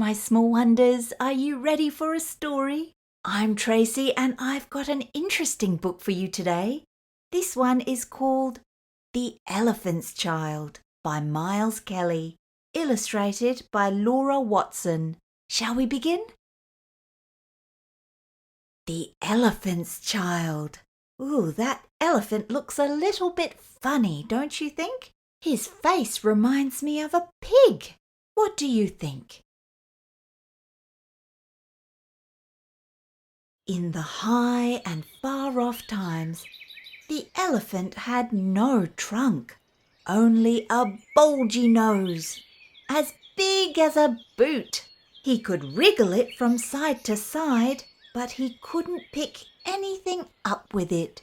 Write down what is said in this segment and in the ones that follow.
my small wonders. Are you ready for a story? I'm Tracy and I've got an interesting book for you today. This one is called The Elephant's Child by Miles Kelly, illustrated by Laura Watson. Shall we begin? The Elephant's Child. Ooh, that elephant looks a little bit funny, don't you think? His face reminds me of a pig. What do you think? In the high and far-off times, the elephant had no trunk, only a bulgy nose, as big as a boot. He could wriggle it from side to side, but he couldn't pick anything up with it.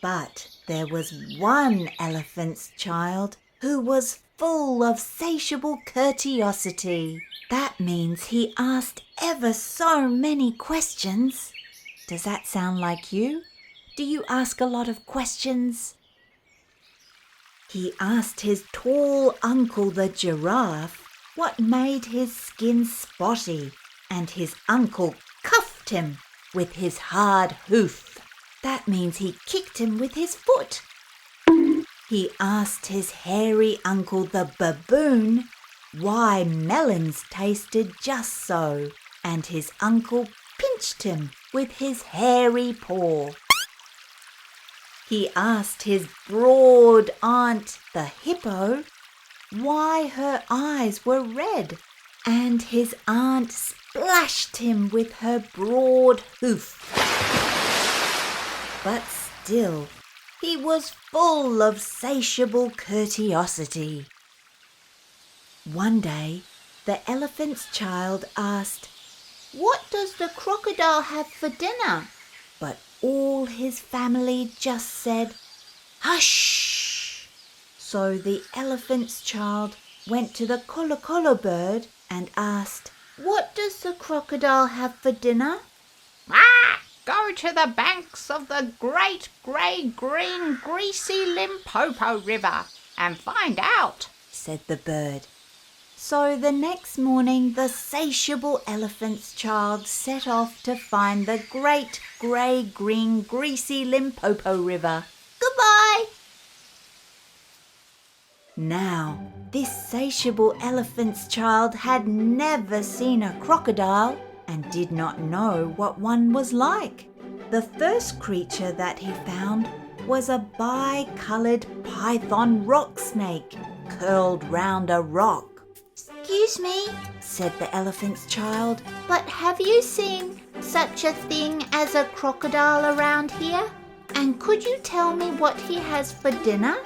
But there was one elephant's child who was full of satiable curiosity. That means he asked ever so many questions. Does that sound like you? Do you ask a lot of questions? He asked his tall uncle the giraffe what made his skin spotty, and his uncle cuffed him with his hard hoof. That means he kicked him with his foot. He asked his hairy uncle the baboon why melons tasted just so, and his uncle pinched him with his hairy paw. He asked his broad aunt the hippo why her eyes were red, and his aunt splashed him with her broad hoof. But still, he was full of satiable curiosity. One day, the elephant's child asked, "What does the crocodile have for dinner?" But all his family just said, "Hush!" So the elephant's child went to the kolokolo bird and asked, "What does the crocodile have for dinner?" Go to the banks of the great grey green greasy Limpopo river and find out, said the bird. So the next morning the satiable elephant's child set off to find the great grey green greasy Limpopo river. Goodbye! Now, this satiable elephant's child had never seen a crocodile and did not know what one was like. The first creature that he found was a bi-coloured python rock snake curled round a rock. "Excuse me," said the elephant's child, "but have you seen such a thing as a crocodile around here? And could you tell me what he has for dinner?"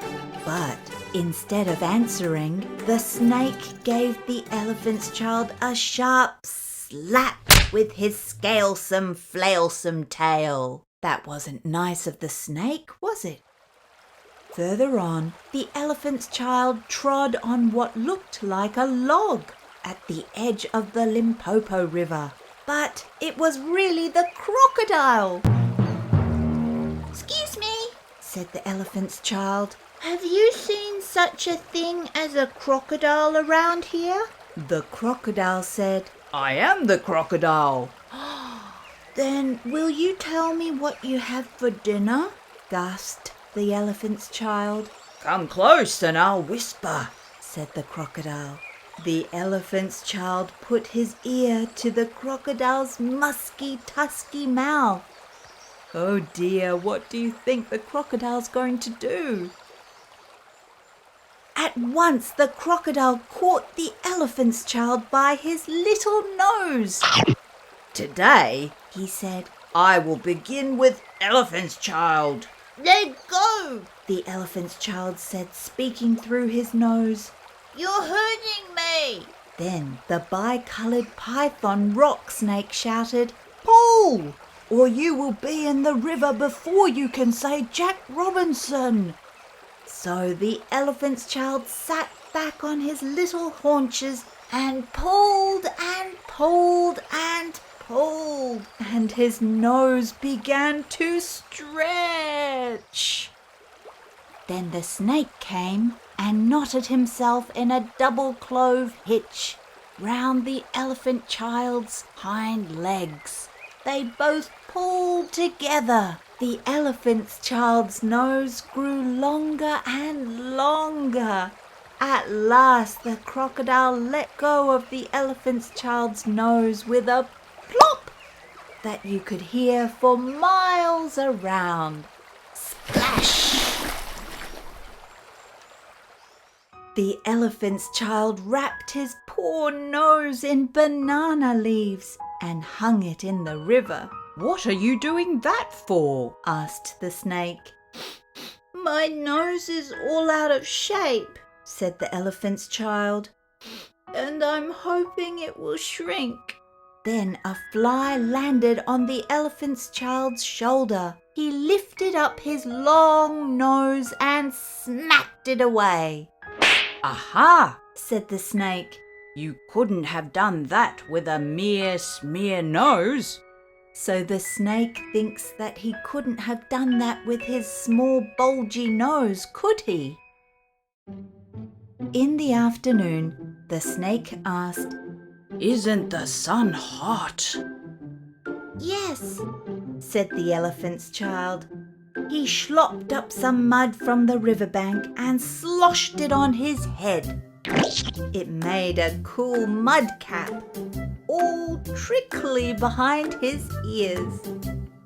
But instead of answering, the snake gave the elephant's child a sharp slap with his scalesome, flailsome tail. That wasn't nice of the snake, was it? Further on, the elephant's child trod on what looked like a log at the edge of the Limpopo River, but it was really the crocodile. "Excuse me," said the elephant's child, "have you seen such a thing as a crocodile around here?" The crocodile said, "I am the crocodile." "Then will you tell me what you have for dinner?" gasped the elephant's child. "Come close and I'll whisper," said the crocodile. The elephant's child put his ear to the crocodile's musky, tusky mouth. Oh dear, what do you think the crocodile's going to do? At once the crocodile caught the elephant's child by his little nose. "Today," he said, "I will begin with elephant's child." "Let go," the elephant's child said, speaking through his nose. "You're hurting me." Then the bi-coloured python rock snake shouted, "Pull, or you will be in the river before you can say Jack Robinson." So the elephant's child sat back on his little haunches and pulled and pulled and pulled, and his nose began to stretch. Then the snake came and knotted himself in a double clove hitch, round the elephant child's hind legs. They both pulled together. The elephant child's nose grew longer and longer. At last the crocodile let go of the elephant child's nose with a plop that you could hear for miles around. Splash! The elephant's child wrapped his poor nose in banana leaves and hung it in the river. What are you doing that for? Asked the snake. My nose is all out of shape, said the elephant's child, and I'm hoping it will shrink. Then a fly landed on the elephant's child's shoulder. He lifted up his long nose and smacked it away. Aha! Said the snake. You couldn't have done that with a mere smear nose. So the snake thinks that he couldn't have done that with his small bulgy nose, could he? In the afternoon, the snake asked, Isn't the sun hot? Yes, said the elephant's child. He slopped up some mud from the riverbank and sloshed it on his head. It made a cool mud cap, all trickly behind his ears.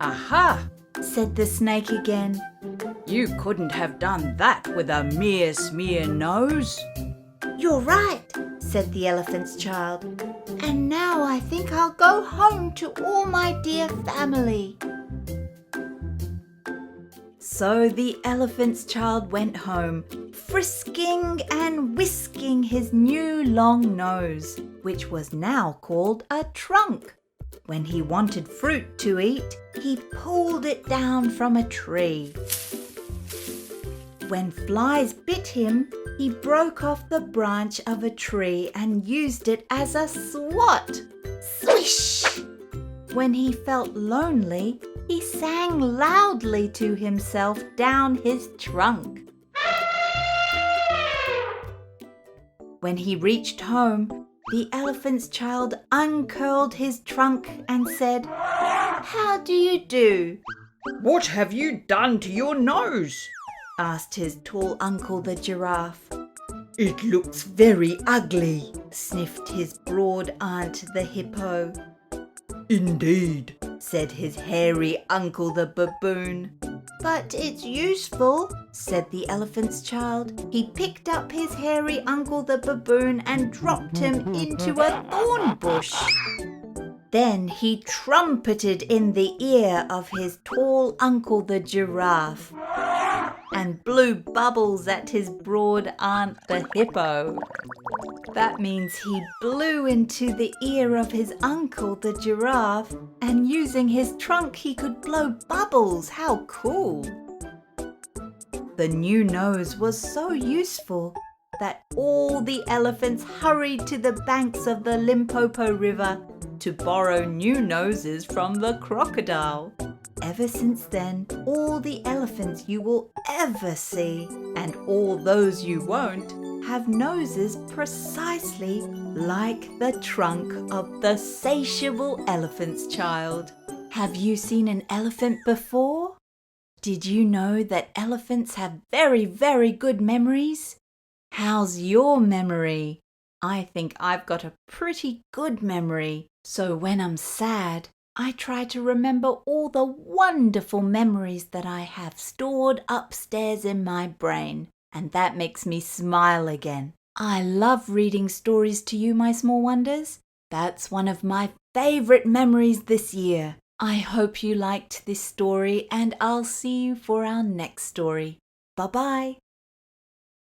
Aha! Said the snake again. You couldn't have done that with a mere smear nose. You're right, said the elephant's child. And now I think I'll go home to all my dear family. So the elephant's child went home, frisking and whisking his new long nose, which was now called a trunk. When he wanted fruit to eat, he pulled it down from a tree. When flies bit him, he broke off the branch of a tree and used it as a swat. Swish! When he felt lonely, he sang loudly to himself down his trunk. When he reached home, the elephant's child uncurled his trunk and said, How do you do? What have you done to your nose? Asked his tall uncle the giraffe. It looks very ugly, Sniffed his broad aunt the hippo. Indeed, said his hairy uncle the baboon. But it's useful, said the elephant's child. He picked up his hairy uncle the baboon and dropped him into a thorn bush. Then he trumpeted in the ear of his tall uncle the giraffe and blew bubbles at his broad aunt the hippo. That means he blew into the ear of his uncle the giraffe, and using his trunk he could blow bubbles. How cool! The new nose was so useful that all the elephants hurried to the banks of the Limpopo River to borrow new noses from the crocodile. Ever since then, all the elephants you will ever see, and all those you won't, have noses precisely like the trunk of the satiable elephant's child. Have you seen an elephant before? Did you know that elephants have very, very good memories? How's your memory? I think I've got a pretty good memory, so when I'm sad, I try to remember all the wonderful memories that I have stored upstairs in my brain, and that makes me smile again. I love reading stories to you, my small wonders. That's one of my favorite memories this year. I hope you liked this story, and I'll see you for our next story. Bye-bye.